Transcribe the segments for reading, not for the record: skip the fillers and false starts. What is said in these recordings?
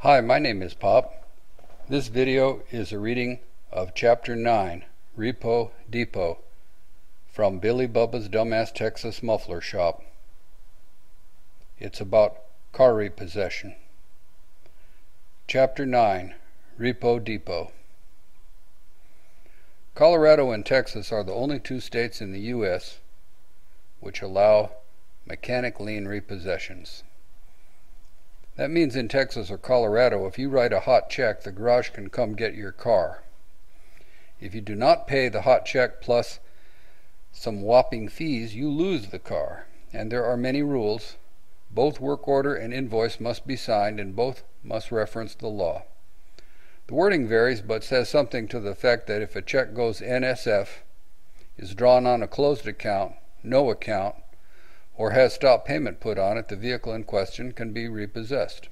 Hi, my name is Pop. This video is a reading of Chapter 9, Repo Depot, from Billy-Bubba's Dumbass Texas Muffler Shop. It's about car repossession. Chapter 9, Repo Depot. Colorado and Texas are the only two states in the U.S. which allow mechanic lien repossessions. That means in Texas or Colorado, if you write a hot check, the garage can come get your car. If you do not pay the hot check plus some whopping fees, you lose the car. And there are many rules. Both work order and invoice must be signed, and both must reference the law. The wording varies, but says something to the effect that if a check goes NSF, is drawn on a closed account, no account, or has stop payment put on it, the vehicle in question can be repossessed.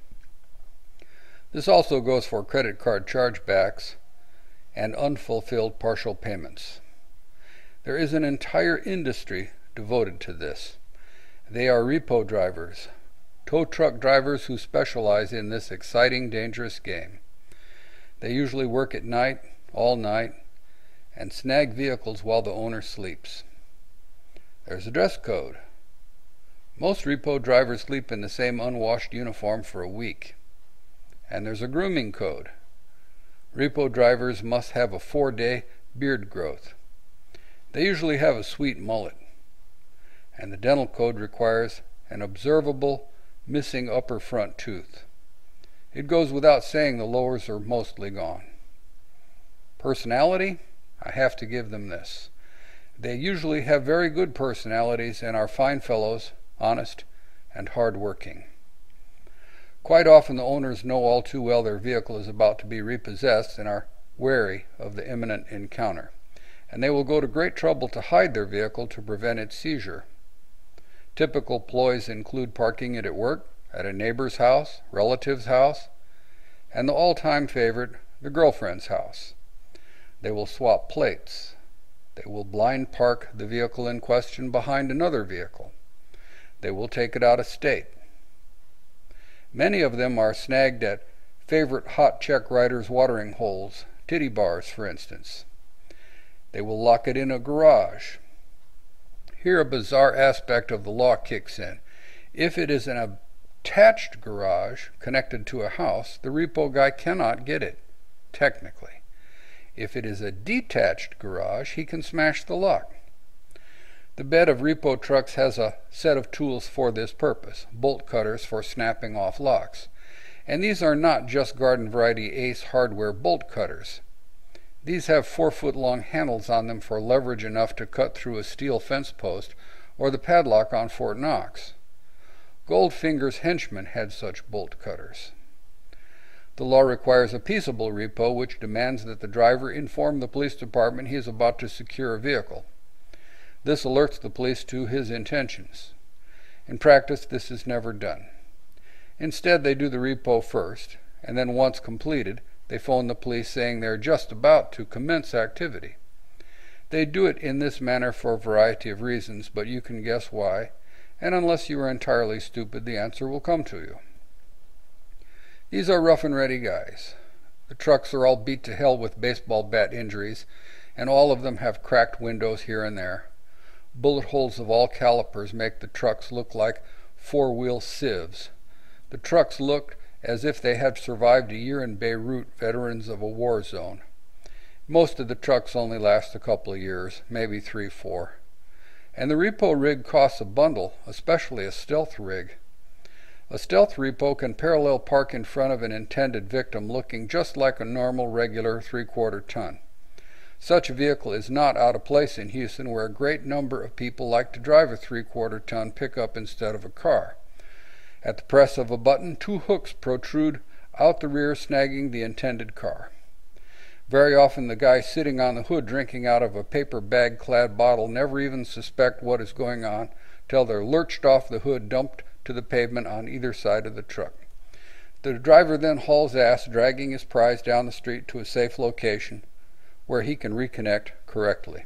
This also goes for credit card chargebacks and unfulfilled partial payments. There is an entire industry devoted to this. They are repo drivers, tow truck drivers who specialize in this exciting, dangerous game. They usually work at night, all night, and snag vehicles while the owner sleeps. There's a dress code. Most repo drivers sleep in the same unwashed uniform for a week. And there's a grooming code. Repo drivers must have a 4-day beard growth. They usually have a sweet mullet. And the dental code requires an observable missing upper front tooth. It goes without saying the lowers are mostly gone. Personality? I have to give them this. They usually have very good personalities and are fine fellows, honest and hard-working. Quite often the owners know all too well their vehicle is about to be repossessed and are wary of the imminent encounter, and they will go to great trouble to hide their vehicle to prevent its seizure. Typical ploys include parking it at work, at a neighbor's house, relative's house, and the all-time favorite, the girlfriend's house. They will swap plates. They will blind park the vehicle in question behind another vehicle. They will take it out of state. Many of them are snagged at favorite hot check writers' watering holes, titty bars for instance. They will lock it in a garage. Here a bizarre aspect of the law kicks in. If it is an attached garage connected to a house, the repo guy cannot get it, technically. If it is a detached garage, he can smash the lock. The bed of repo trucks has a set of tools for this purpose, bolt cutters for snapping off locks. And these are not just garden variety Ace hardware bolt cutters. These have 4-foot-long handles on them for leverage enough to cut through a steel fence post or the padlock on Fort Knox. Goldfinger's henchman had such bolt cutters. The law requires a peaceable repo, which demands that the driver inform the police department he is about to secure a vehicle. This alerts the police to his intentions. In practice, this is never done. Instead, they do the repo first, and then once completed, they phone the police saying they're just about to commence activity. They do it in this manner for a variety of reasons, but you can guess why, and unless you are entirely stupid, the answer will come to you. These are rough and ready guys. The trucks are all beat to hell with baseball bat injuries, and all of them have cracked windows here and there. Bullet holes of all calipers make the trucks look like 4-wheel sieves. The trucks look as if they had survived a year in Beirut, veterans of a war zone. Most of the trucks only last a couple of years, maybe 3-4. And the repo rig costs a bundle, especially a stealth rig. A stealth repo can parallel park in front of an intended victim looking just like a normal, regular 3/4 ton. Such a vehicle is not out of place in Houston, where a great number of people like to drive a 3/4 ton pickup instead of a car. At the press of a button, 2 hooks protrude out the rear, snagging the intended car. Very often the guy sitting on the hood drinking out of a paper bag-clad bottle never even suspect what is going on till they're lurched off the hood, dumped to the pavement on either side of the truck. The driver then hauls ass, dragging his prize down the street to a safe location where he can reconnect correctly.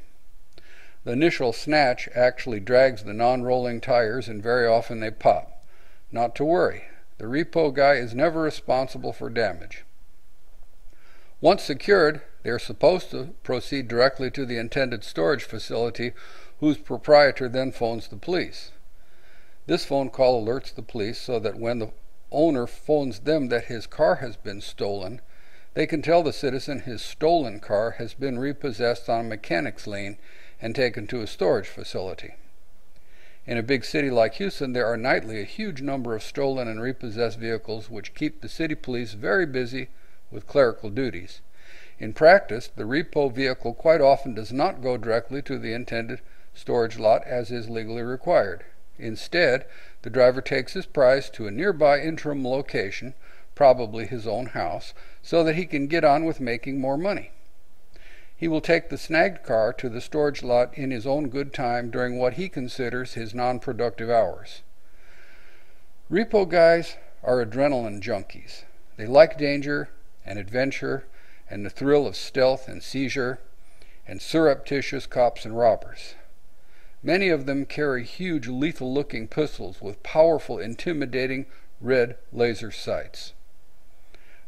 The initial snatch actually drags the non-rolling tires, and very often they pop. Not to worry. The repo guy is never responsible for damage. Once secured, they are supposed to proceed directly to the intended storage facility, whose proprietor then phones the police. This phone call alerts the police so that when the owner phones them that his car has been stolen, they can tell the citizen his stolen car has been repossessed on a mechanic's lien and taken to a storage facility. In a big city like Houston, there are nightly a huge number of stolen and repossessed vehicles, which keep the city police very busy with clerical duties. In practice, the repo vehicle quite often does not go directly to the intended storage lot as is legally required. Instead, the driver takes his prize to a nearby interim location, probably his own house, so that he can get on with making more money. He will take the snagged car to the storage lot in his own good time during what he considers his non-productive hours. Repo guys are adrenaline junkies. They like danger and adventure and the thrill of stealth and seizure and surreptitious cops and robbers. Many of them carry huge lethal-looking pistols with powerful, intimidating red laser sights.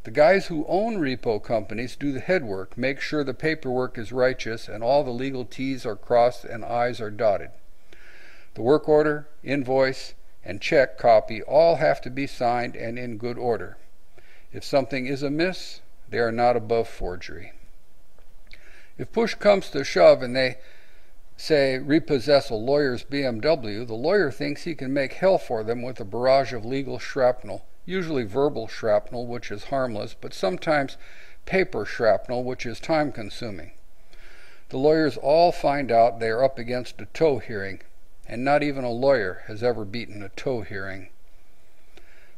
The guys who own repo companies do the headwork, make sure the paperwork is righteous and all the legal T's are crossed and I's are dotted. The work order, invoice, and check copy all have to be signed and in good order. If something is amiss, they are not above forgery. If push comes to shove and they say repossess a lawyer's BMW, the lawyer thinks he can make hell for them with a barrage of legal shrapnel, usually verbal shrapnel, which is harmless, but sometimes paper shrapnel, which is time-consuming. The lawyers all find out they are up against a tow hearing, and not even a lawyer has ever beaten a tow hearing.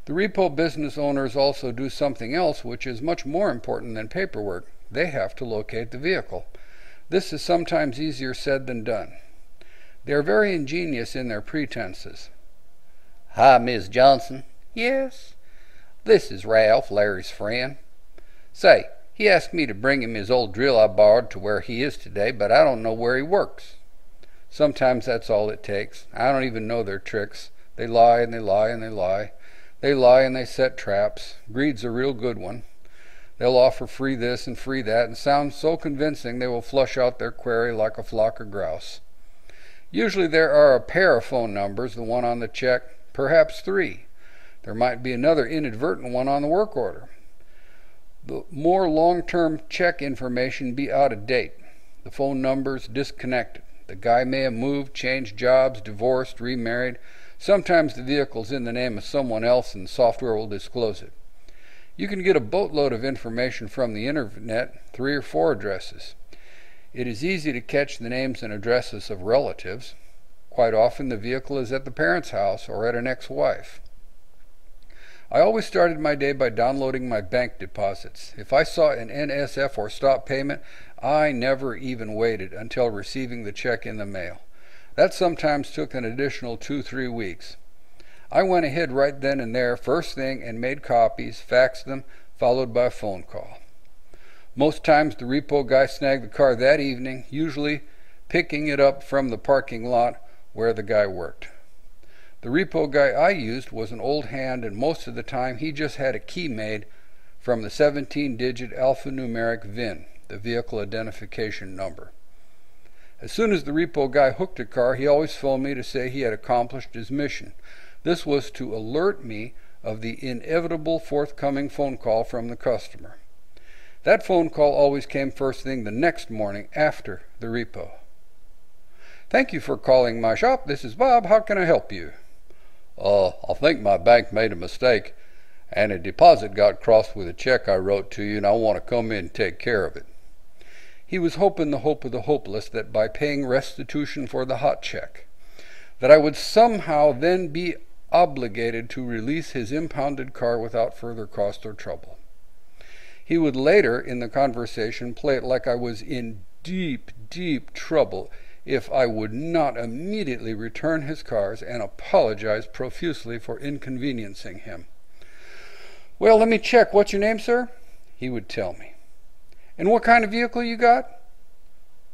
The repo business owners also do something else which is much more important than paperwork. They have to locate the vehicle. This is sometimes easier said than done. They are very ingenious in their pretenses. "Hi, Miss Johnson." "Yes." "This is Ralph, Larry's friend. Say, he asked me to bring him his old drill I borrowed to where he is today, but I don't know where he works." Sometimes that's all it takes. I don't even know their tricks. They lie and they lie and they lie. They lie and they set traps. Greed's a real good one. They'll offer free this and free that and sound so convincing they will flush out their query like a flock of grouse. Usually there are a pair of phone numbers, the one on the check, perhaps three. There might be another inadvertent one on the work order. The more long-term check information be out of date. The phone numbers disconnected. The guy may have moved, changed jobs, divorced, remarried. Sometimes the vehicle's in the name of someone else and the software will disclose it. You can get a boatload of information from the internet, 3 or 4 addresses. It is easy to catch the names and addresses of relatives. Quite often the vehicle is at the parent's house or at an ex-wife. I always started my day by downloading my bank deposits. If I saw an NSF or stop payment, I never even waited until receiving the check in the mail. That sometimes took an additional 2-3 weeks. I went ahead right then and there, first thing, and made copies, faxed them, followed by a phone call. Most times the repo guy snagged the car that evening, usually picking it up from the parking lot where the guy worked. The repo guy I used was an old hand, and most of the time he just had a key made from the 17-digit alphanumeric VIN, the vehicle identification number. As soon as the repo guy hooked a car, he always phoned me to say he had accomplished his mission. This was to alert me of the inevitable forthcoming phone call from the customer. That phone call always came first thing the next morning after the repo. "Thank you for calling my shop. This is Bob. How can I help you?" I think my bank made a mistake, and a deposit got crossed with a check I wrote to you, and I want to come in and take care of it." He was hoping the hope of the hopeless that by paying restitution for the hot check, that I would somehow then be obligated to release his impounded car without further cost or trouble. He would later in the conversation play it like I was in deep, deep trouble if I would not immediately return his cars and apologize profusely for inconveniencing him. "Well, let me check. What's your name, sir?" He would tell me. "And what kind of vehicle you got?"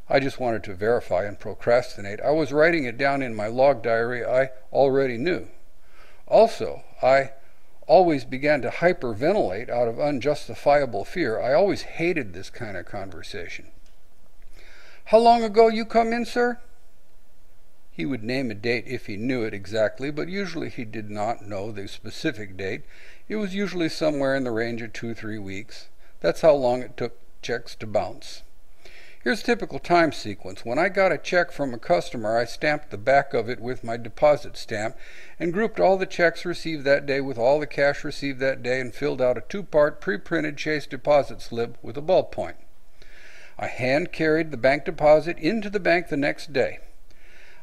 I just wanted to verify and procrastinate. I was writing it down in my log diary I already knew. Also, I always began to hyperventilate out of unjustifiable fear. I always hated this kind of conversation. "How long ago you come in, sir?" He would name a date if he knew it exactly, but usually he did not know the specific date. It was usually somewhere in the range of 2 or 3 weeks. That's how long it took checks to bounce. Here's a typical time sequence. When I got a check from a customer, I stamped the back of it with my deposit stamp and grouped all the checks received that day with all the cash received that day and filled out a 2-part pre-printed Chase deposit slip with a ballpoint. I hand-carried the bank deposit into the bank the next day.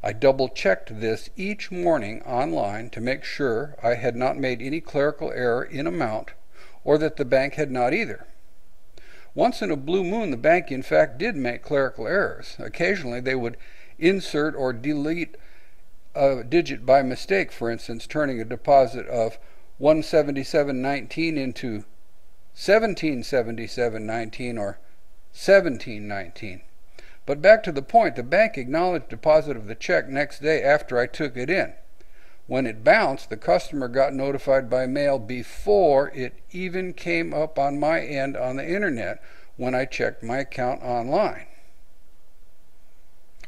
I double-checked this each morning online to make sure I had not made any clerical error in amount or that the bank had not either. Once in a blue moon, the bank in fact did make clerical errors. Occasionally they would insert or delete a digit by mistake, for instance, turning a deposit of 177.19 into 1777.19 or 1719. But back to the point, the bank acknowledged deposit of the check next day after I took it in. When it bounced, the customer got notified by mail before it even came up on my end on the internet when I checked my account online.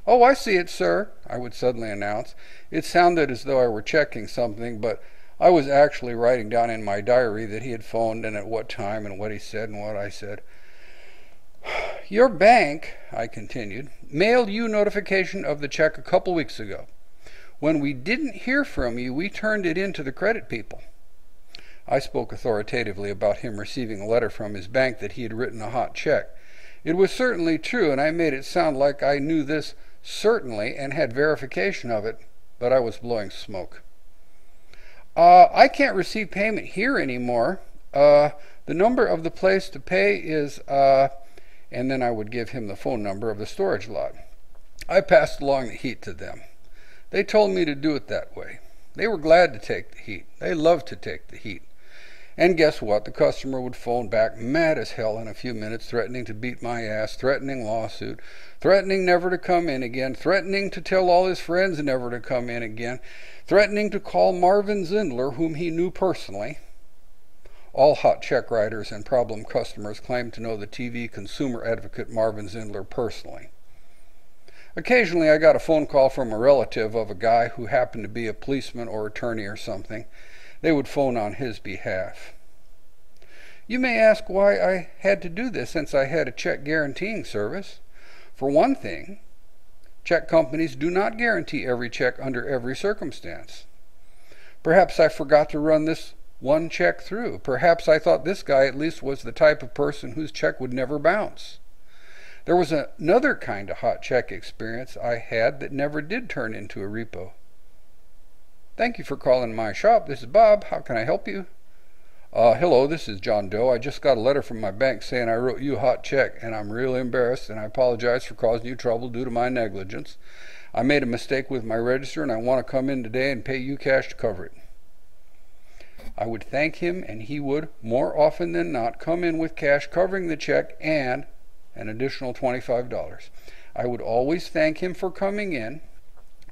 "Oh, I see it, sir," I would suddenly announce. It sounded as though I were checking something, but I was actually writing down in my diary that he had phoned and at what time and what he said and what I said. "Your bank," I continued, "mailed you notification of the check a couple weeks ago. When we didn't hear from you, we turned it in to the credit people." I spoke authoritatively about him receiving a letter from his bank that he had written a hot check. It was certainly true, and I made it sound like I knew this certainly and had verification of it, but I was blowing smoke. "I can't receive payment here anymore. The number of the place to pay is, and then I would give him the phone number of the storage lot. I passed along the heat to them. They told me to do it that way. They were glad to take the heat. They loved to take the heat. And guess what? The customer would phone back mad as hell in a few minutes, threatening to beat my ass, threatening lawsuit, threatening never to come in again, threatening to tell all his friends never to come in again, threatening to call Marvin Zindler, whom he knew personally. All hot check writers and problem customers claim to know the TV consumer advocate Marvin Zindler personally. Occasionally I got a phone call from a relative of a guy who happened to be a policeman or attorney or something. They would phone on his behalf. You may ask why I had to do this since I had a check guaranteeing service. For one thing, check companies do not guarantee every check under every circumstance. Perhaps I forgot to run this one check through. Perhaps I thought this guy at least was the type of person whose check would never bounce. There was another kind of hot check experience I had that never did turn into a repo. "Thank you for calling my shop. This is Bob. How can I help you?" Hello, this is John Doe. I just got a letter from my bank saying I wrote you a hot check, and I'm really embarrassed, and I apologize for causing you trouble due to my negligence. I made a mistake with my register, and I want to come in today and pay you cash to cover it." I would thank him, and he would, more often than not, come in with cash covering the check and an additional $25. I would always thank him for coming in,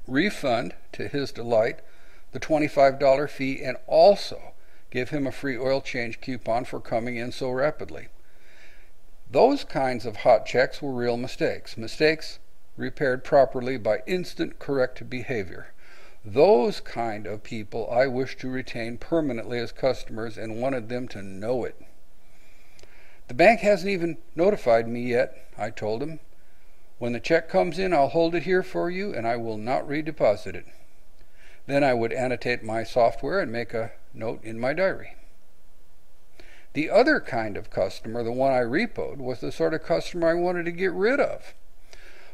refund, to his delight, the $25 fee, and also give him a free oil change coupon for coming in so rapidly. Those kinds of hot checks were real mistakes. Mistakes repaired properly by instant correct behavior. Those kind of people I wish to retain permanently as customers and wanted them to know it. "The bank hasn't even notified me yet," I told him. "When the check comes in, I'll hold it here for you, and I will not redeposit it." Then I would annotate my software and make a note in my diary. The other kind of customer, the one I repoed, was the sort of customer I wanted to get rid of.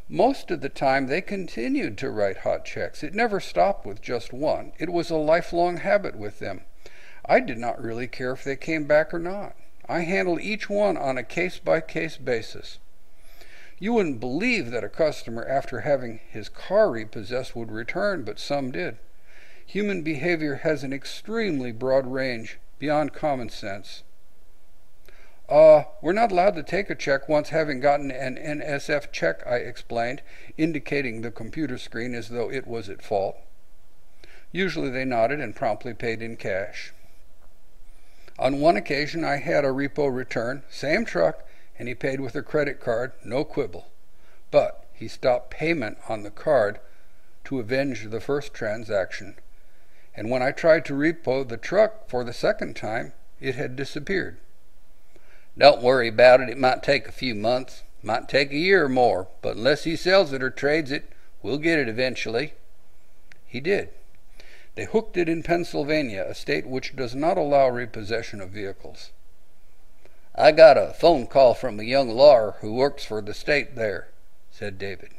Most of the time they continued to write hot checks. It never stopped with just one. It was a lifelong habit with them. I did not really care if they came back or not. I handled each one on a case-by-case basis. You wouldn't believe that a customer, after having his car repossessed, would return, but some did. Human behavior has an extremely broad range, beyond common sense. We're not allowed to take a check once having gotten an NSF check," I explained, indicating the computer screen as though it was at fault. Usually they nodded and promptly paid in cash. On one occasion I had a repo return, same truck, and he paid with a credit card, no quibble. But he stopped payment on the card to avenge the first transaction, and when I tried to repo the truck for the second time, it had disappeared. Don't worry about it. It might take a few months, might take a year or more, but unless he sells it or trades it, we'll get it eventually. He did. They hooked it in Pennsylvania, a state which does not allow repossession of vehicles. I got a phone call from a young lawyer who works for the state there, said David.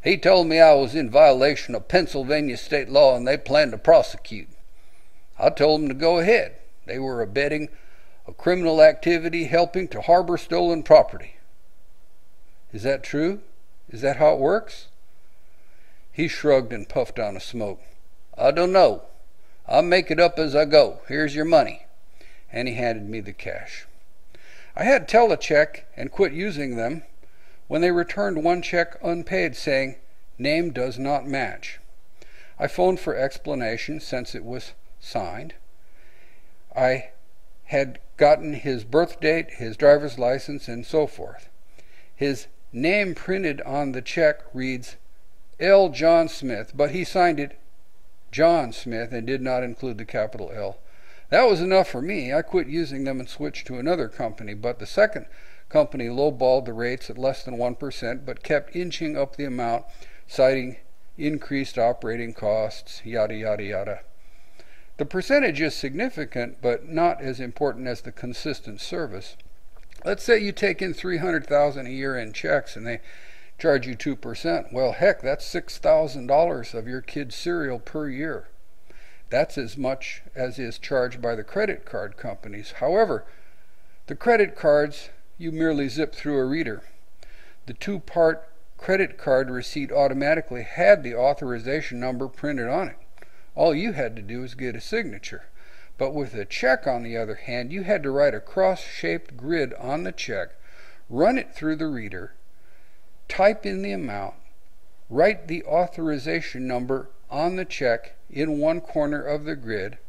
He told me I was in violation of Pennsylvania state law and they planned to prosecute. I told them to go ahead. They were abetting a criminal activity helping to harbor stolen property. Is that true? Is that how it works? He shrugged and puffed on a smoke. I don't know. I'll make it up as I go. Here's your money. And he handed me the cash. I had telecheck and quit using them when they returned one check unpaid saying, "Name does not match." I phoned for explanation since it was signed. I had gotten his birth date, his driver's license, and so forth. His name printed on the check reads L. John Smith, but he signed it John Smith and did not include the capital L. That was enough for me. I quit using them and switched to another company, but the second company lowballed the rates at less than 1%, but kept inching up the amount, citing increased operating costs, yada, yada, yada. The percentage is significant, but not as important as the consistent service. Let's say you take in $300,000 a year in checks and they charge you 2%. Well, heck, that's $6,000 of your kid's cereal per year. That's as much as is charged by the credit card companies. However, the credit cards, you merely zip through a reader. The two-part credit card receipt automatically had the authorization number printed on it. All you had to do was get a signature. But with a check, on the other hand, you had to write a cross-shaped grid on the check, run it through the reader, type in the amount, write the authorization number on the check in one corner of the grid,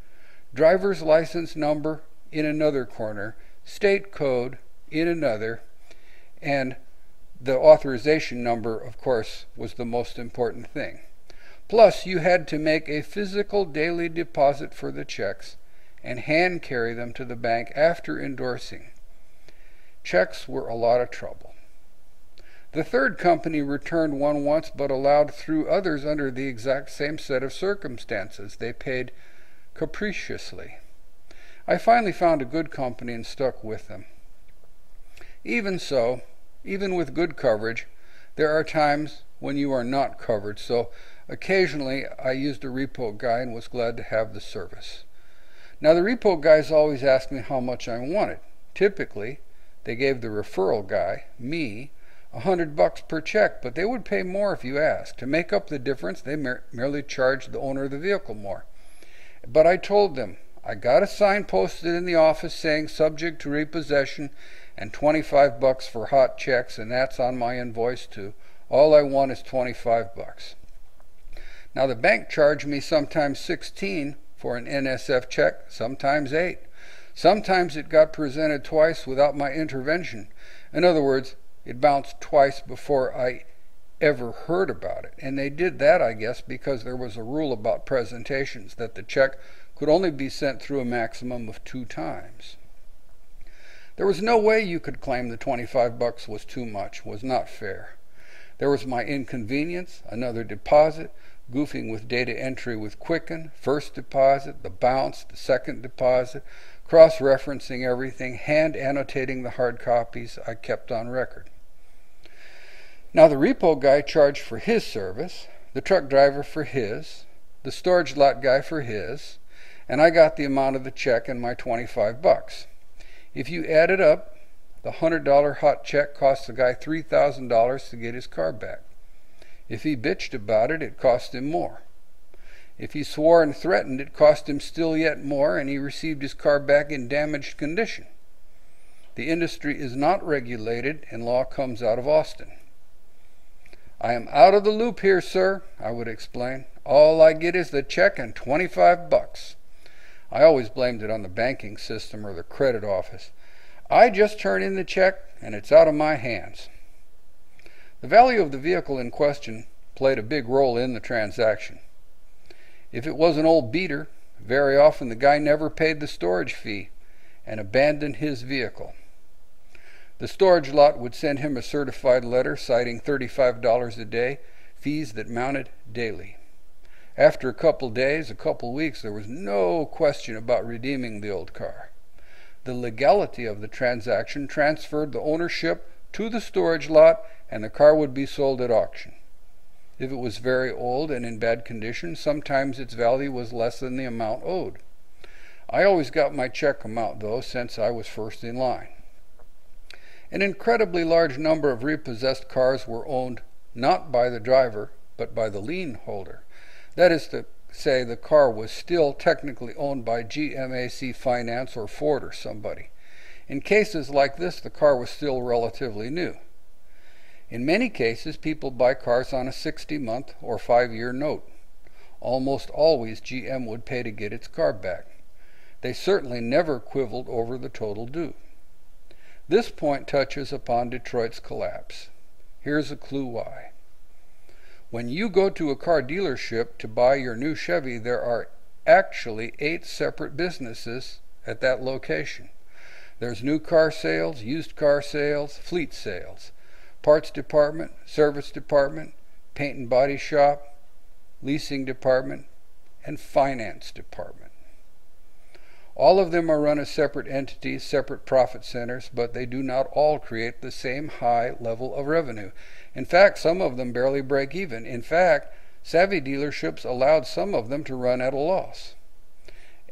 driver's license number in another corner, state code in another, and the authorization number, of course, was the most important thing. Plus, you had to make a physical daily deposit for the checks and hand carry them to the bank after endorsing. Checks were a lot of trouble. The third company returned one once but allowed through others under the exact same set of circumstances. They paid capriciously. I finally found a good company and stuck with them. Even so, even with good coverage, there are times when you are not covered, so occasionally I used a repo guy and was glad to have the service. Now, the repo guys always asked me how much I wanted. Typically, they gave the referral guy, me, $100 per check, but they would pay more if you asked. To make up the difference, they merely charged the owner of the vehicle more. But I told them, I got a sign posted in the office saying subject to repossession and $25 for hot checks, and that's on my invoice too. All I want is $25. Now, the bank charged me sometimes $16 for an NSF check, sometimes $8. Sometimes it got presented twice without my intervention. In other words, it bounced twice before I ever heard about it. And they did that, I guess, because there was a rule about presentations that the check could only be sent through a maximum of 2 times. There was no way you could claim the $25 was too much, was not fair. There was my inconvenience, another deposit, goofing with data entry with Quicken, first deposit, the bounce, the second deposit, cross-referencing everything, hand annotating the hard copies I kept on record. Now, the repo guy charged for his service, the truck driver for his, the storage lot guy for his, and I got the amount of the check and my $25. If you add it up, the $100 hot check cost the guy $3,000 to get his car back. If he bitched about it, it cost him more. If he swore and threatened, it cost him still yet more, and he received his car back in damaged condition. The industry is not regulated, and law comes out of Austin. I am out of the loop here, sir, I would explain. All I get is the check and $25. I always blamed it on the banking system or the credit office. I just turn in the check and it's out of my hands. The value of the vehicle in question played a big role in the transaction. If it was an old beater, very often the guy never paid the storage fee and abandoned his vehicle. The storage lot would send him a certified letter citing $35 a day, fees that mounted daily. After a couple days, a couple weeks, there was no question about redeeming the old car. The legality of the transaction transferred the ownership to the storage lot, and the car would be sold at auction. If it was very old and in bad condition, sometimes its value was less than the amount owed. I always got my check amount, though, since I was first in line. An incredibly large number of repossessed cars were owned not by the driver, but by the lien holder. That is to say, the car was still technically owned by GMAC Finance or Ford or somebody. In cases like this, the car was still relatively new. In many cases, people buy cars on a 60-month or 5-year note. Almost always, GM would pay to get its car back. They certainly never quibbled over the total due. This point touches upon Detroit's collapse. Here's a clue why. When you go to a car dealership to buy your new Chevy, there are actually 8 separate businesses at that location. There's new car sales, used car sales, fleet sales, parts department, service department, paint and body shop, leasing department, and finance department. All of them are run as separate entities, separate profit centers, but they do not all create the same high level of revenue. In fact, some of them barely break even. In fact, savvy dealerships allowed some of them to run at a loss.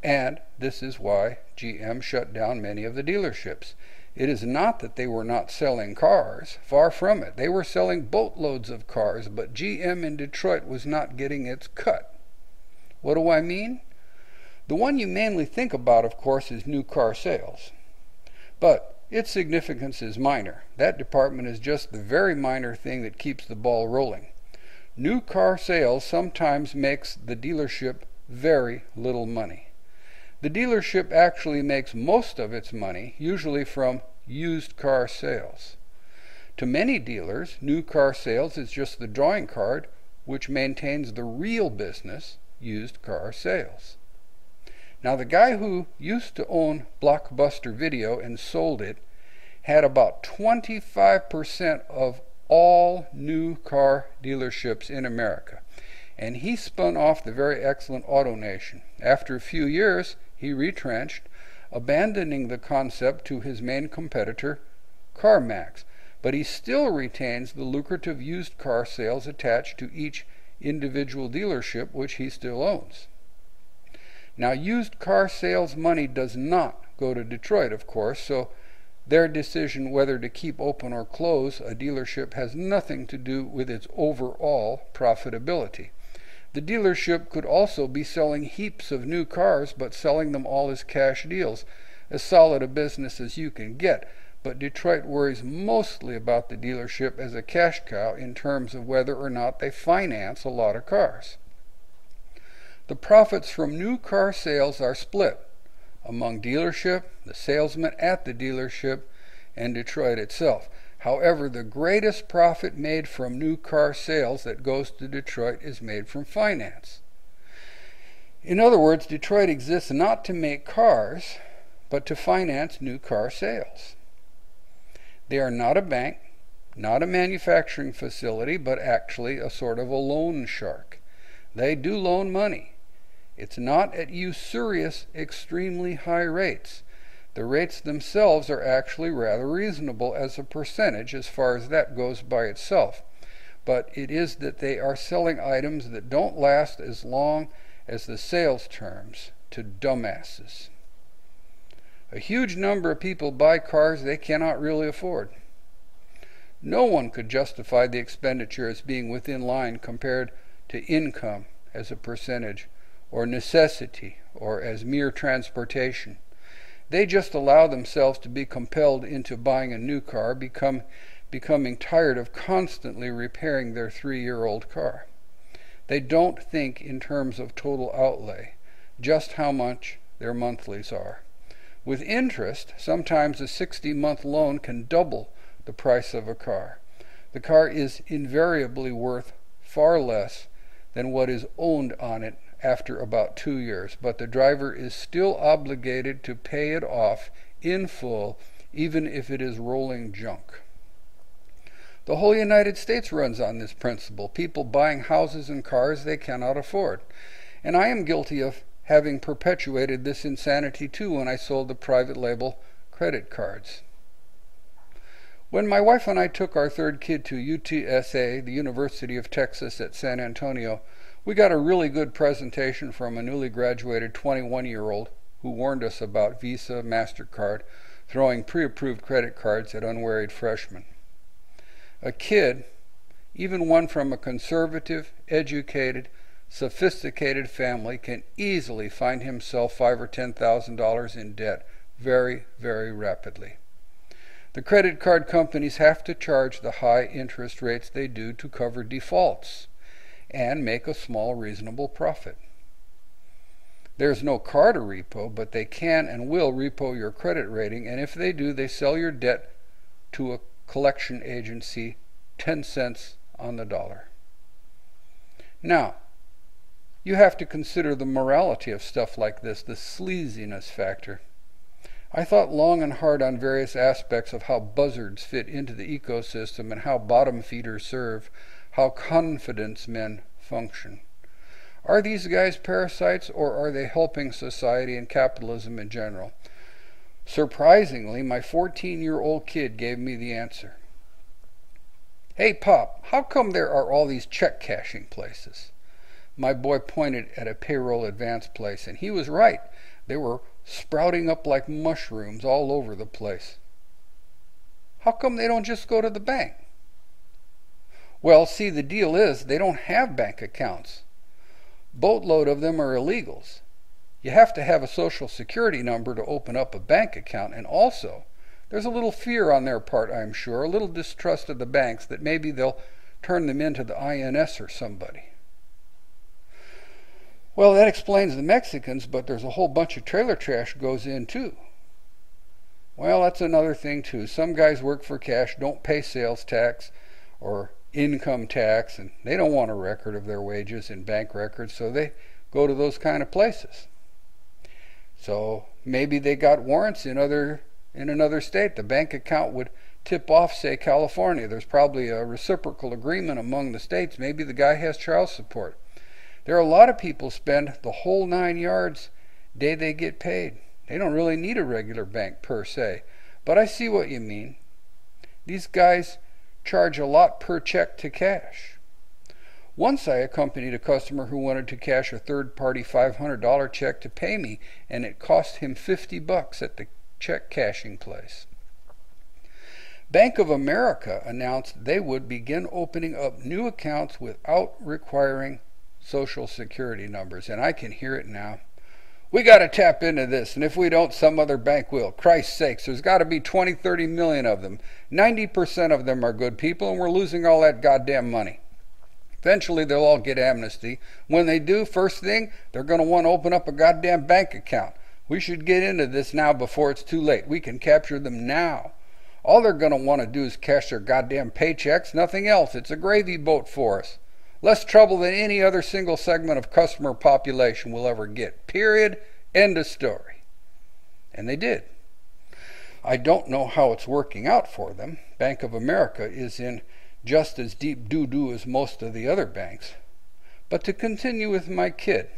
And this is why GM shut down many of the dealerships. It is not that they were not selling cars. Far from it. They were selling boatloads of cars, but GM in Detroit was not getting its cut. What do I mean? The one you mainly think about, of course, is new car sales. But its significance is minor. That department is just the very minor thing that keeps the ball rolling. New car sales sometimes makes the dealership very little money. The dealership actually makes most of its money, usually from used car sales. To many dealers, new car sales is just the drawing card which maintains the real business, used car sales. Now, the guy who used to own Blockbuster Video and sold it had about 25% of all new car dealerships in America. And he spun off the very excellent AutoNation. After a few years, he retrenched, abandoning the concept to his main competitor, CarMax. But he still retains the lucrative used car sales attached to each individual dealership, which he still owns. Now, used car sales money does not go to Detroit, of course, so their decision whether to keep open or close a dealership has nothing to do with its overall profitability. The dealership could also be selling heaps of new cars, but selling them all as cash deals, as solid a business as you can get. But Detroit worries mostly about the dealership as a cash cow in terms of whether or not they finance a lot of cars. The profits from new car sales are split among dealership, the salesman at the dealership, and Detroit itself. However, the greatest profit made from new car sales that goes to Detroit is made from finance. In other words, Detroit exists not to make cars, but to finance new car sales. They are not a bank, not a manufacturing facility, but actually a sort of a loan shark. They do loan money. It's not at usurious, extremely high rates. The rates themselves are actually rather reasonable as a percentage as far as that goes by itself. But it is that they are selling items that don't last as long as the sales terms to dumbasses. A huge number of people buy cars they cannot really afford. No one could justify the expenditure as being within line compared to income as a percentage, or necessity, or as mere transportation. They just allow themselves to be compelled into buying a new car, becoming tired of constantly repairing their 3-year-old car. They don't think in terms of total outlay, just how much their monthlies are. With interest, sometimes a 60-month loan can double the price of a car. The car is invariably worth far less than what is owned on it after about 2 years, but the driver is still obligated to pay it off in full, even if it is rolling junk. The whole United States runs on this principle, people buying houses and cars they cannot afford. And I am guilty of having perpetuated this insanity too when I sold the private label credit cards. When my wife and I took our third kid to UTSA, the University of Texas at San Antonio, we got a really good presentation from a newly graduated 21-year-old who warned us about Visa, MasterCard, throwing pre-approved credit cards at unwary freshmen. A kid, even one from a conservative, educated, sophisticated family, can easily find himself $5,000 or $10,000 in debt very, very rapidly. The credit card companies have to charge the high interest rates they do to cover defaults and make a small, reasonable profit. There's no car to repo, but they can and will repo your credit rating, and if they do, they sell your debt to a collection agency 10 cents on the dollar. Now, you have to consider the morality of stuff like this, the sleaziness factor. I thought long and hard on various aspects of how buzzards fit into the ecosystem and how bottom feeders serve, how confidence men function. Are these guys parasites, or are they helping society and capitalism in general? Surprisingly, my 14-year-old kid gave me the answer. "Hey, Pop, how come there are all these check cashing places?" My boy pointed at a payroll advance place, and he was right. They were sprouting up like mushrooms all over the place. "How come they don't just go to the bank?" "Well, see, the deal is they don't have bank accounts. Boatload of them are illegals. You have to have a social security number to open up a bank account, and also there's a little fear on their part, I'm sure, a little distrust of the banks that maybe they'll turn them into the INS or somebody." "Well, that explains the Mexicans, but there's a whole bunch of trailer trash goes in too." "Well, that's another thing too. Some guys work for cash, don't pay sales tax or income tax, and they don't want a record of their wages in bank records, so they go to those kind of places. So maybe they got warrants in another state. The bank account would tip off, say, California. There's probably a reciprocal agreement among the states. Maybe the guy has child support. There are a lot of people spend the whole 9 yards day they get paid. They don't really need a regular bank per se. But I see what you mean. These guys charge a lot per check to cash. Once I accompanied a customer who wanted to cash a third-party $500 check to pay me, and it cost him $50 at the check cashing place. Bank of America announced they would begin opening up new accounts without requiring Social Security numbers, and I can hear it now. "We got to tap into this, and if we don't, some other bank will. Christ's sakes, there's got to be 20, 30 million of them. 90% of them are good people, and we're losing all that goddamn money. Eventually, they'll all get amnesty. When they do, first thing, they're going to want to open up a goddamn bank account. We should get into this now before it's too late. We can capture them now. All they're going to want to do is cash their goddamn paychecks, nothing else. It's a gravy boat for us. Less trouble than any other single segment of customer population will ever get. Period. End of story." And they did. I don't know how it's working out for them. Bank of America is in just as deep doo-doo as most of the other banks. But to continue with my kid,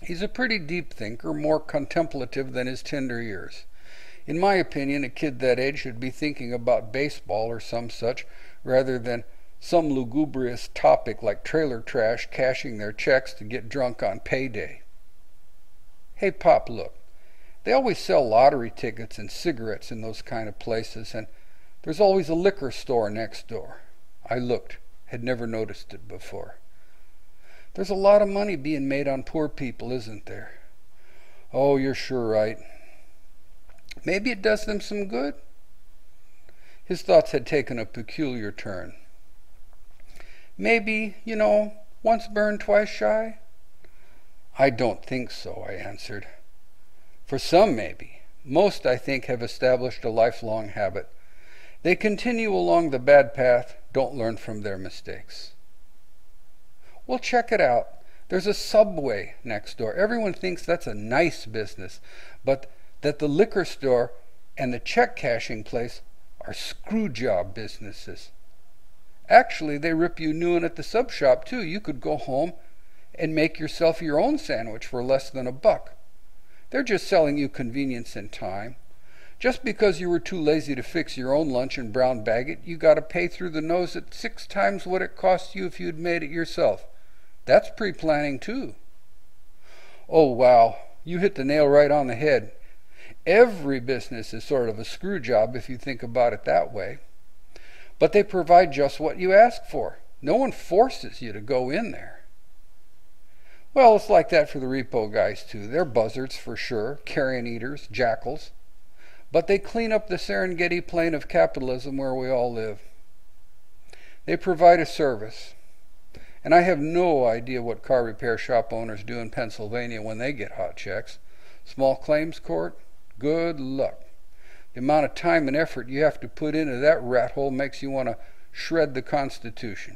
he's a pretty deep thinker, more contemplative than his tender years. In my opinion, a kid that age should be thinking about baseball or some such, rather than some lugubrious topic like trailer trash cashing their checks to get drunk on payday. "Hey, Pop, look. They always sell lottery tickets and cigarettes in those kind of places, and there's always a liquor store next door." I looked, had never noticed it before. "There's a lot of money being made on poor people, isn't there?" "Oh, you're sure right." "Maybe it does them some good?" His thoughts had taken a peculiar turn. "Maybe, once burned, twice shy?" "I don't think so," I answered. For some, maybe. Most, I think, have established a lifelong habit. They continue along the bad path, don't learn from their mistakes. Well, check it out. There's a Subway next door. Everyone thinks that's a nice business, but that the liquor store and the check cashing place are screw job businesses. Actually, they rip you new one at the sub shop, too. You could go home and make yourself your own sandwich for less than $1. They're just selling you convenience and time. Just because you were too lazy to fix your own lunch and brown bag it, you got to pay through the nose at 6 times what it cost you if you'd made it yourself. That's pre-planning, too. Oh, wow. You hit the nail right on the head. Every business is sort of a screw job if you think about it that way. But they provide just what you ask for. No one forces you to go in there. Well, it's like that for the repo guys, too. They're buzzards, for sure, carrion eaters, jackals. But they clean up the Serengeti plain of capitalism where we all live. They provide a service. And I have no idea what car repair shop owners do in Pennsylvania when they get hot checks. Small claims court? Good luck. The amount of time and effort you have to put into that rat hole makes you want to shred the Constitution.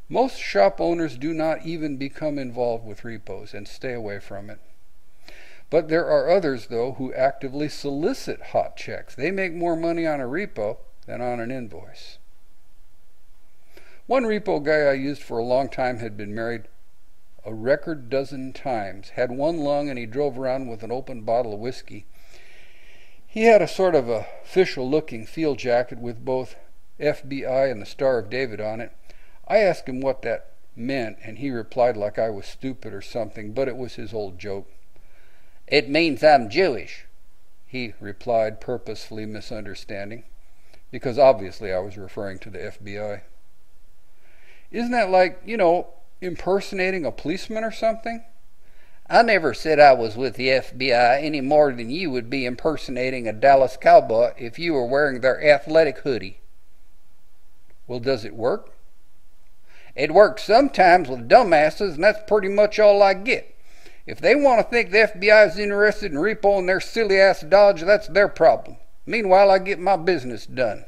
Most shop owners do not even become involved with repos and stay away from it. But there are others, though, who actively solicit hot checks. They make more money on a repo than on an invoice. One repo guy I used for a long time had been married a record dozen times, had one lung, and he drove around with an open bottle of whiskey. He had a sort of official-looking field jacket with both FBI and the Star of David on it. I asked him what that meant, and he replied like I was stupid or something, but it was his old joke. "It means I'm Jewish," he replied, purposefully misunderstanding, because obviously I was referring to the FBI. Isn't that like, impersonating a policeman or something? "I never said I was with the FBI any more than you would be impersonating a Dallas cowboy if you were wearing their athletic hoodie." Well, does it work? "It works sometimes with dumbasses, and that's pretty much all I get. If they want to think the FBI is interested in repoing their silly-ass Dodge, that's their problem. Meanwhile, I get my business done."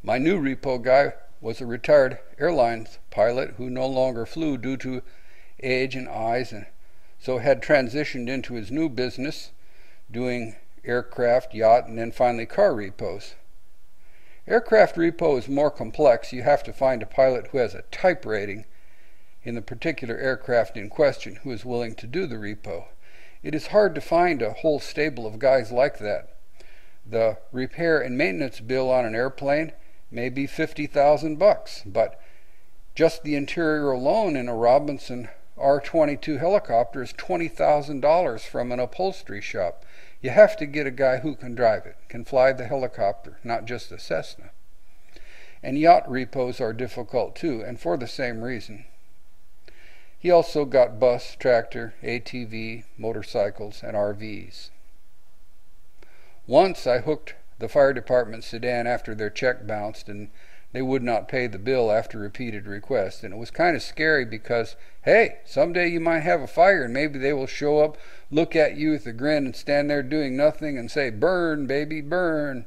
My new repo guy was a retired airlines pilot who no longer flew due to age and eyes, and so had transitioned into his new business, doing aircraft, yacht, and then finally car repos. Aircraft repo is more complex. You have to find a pilot who has a type rating in the particular aircraft in question who is willing to do the repo. It is hard to find a whole stable of guys like that. The repair and maintenance bill on an airplane may be $50,000, but just the interior alone in a Robinson R-22 helicopter is $20,000 from an upholstery shop. You have to get a guy who can drive it, can fly the helicopter, not just a Cessna. And yacht repos are difficult too, and for the same reason. He also got bus, tractor, ATV, motorcycles, and RVs. Once I hooked the fire department sedan after their check bounced, and they would not pay the bill after repeated requests. And it was kind of scary because, hey, someday you might have a fire and maybe they will show up, look at you with a grin, and stand there doing nothing and say, "Burn, baby, burn."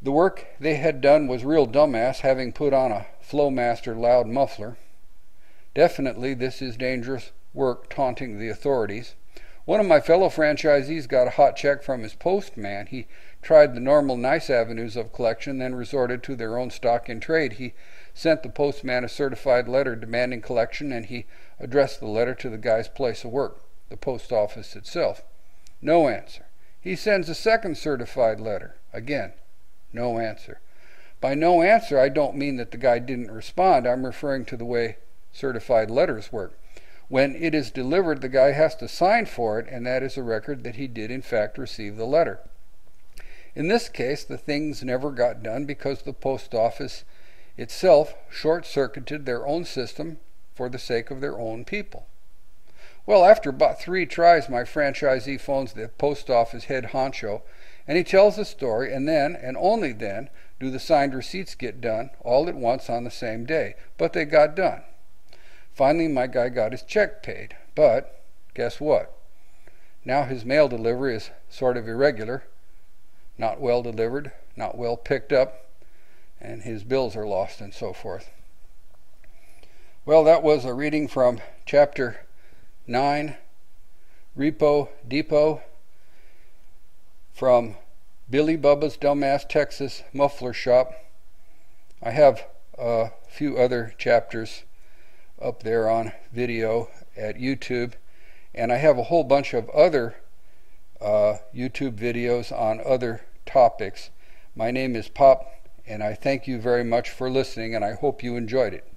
The work they had done was real dumbass, having put on a Flowmaster loud muffler. Definitely this is dangerous work, taunting the authorities. One of my fellow franchisees got a hot check from his postman. He tried the normal nice avenues of collection, then resorted to their own stock in trade. He sent the postman a certified letter demanding collection, and he addressed the letter to the guy's place of work, the post office itself. No answer. He sends a second certified letter. Again, no answer. By no answer, I don't mean that the guy didn't respond. I'm referring to the way certified letters work. When it is delivered, the guy has to sign for it, and that is a record that he did in fact receive the letter. In this case, the things never got done because the post office itself short-circuited their own system for the sake of their own people. Well, after about 3 tries, my franchisee phones the post office head honcho, and he tells the story, and then, and only then, do the signed receipts get done all at once on the same day. But they got done. Finally, my guy got his check paid. But guess what? Now his mail delivery is sort of irregular, not well delivered, not well picked up, and his bills are lost and so forth. Well, that was a reading from Chapter 9, Repo Depot, from Billy-Bubba's Dumbass Texas Muffler Shop. I have a few other chapters up there on video at YouTube, and I have a whole bunch of other YouTube videos on other topics. My name is Pop, and I thank you very much for listening, and I hope you enjoyed it.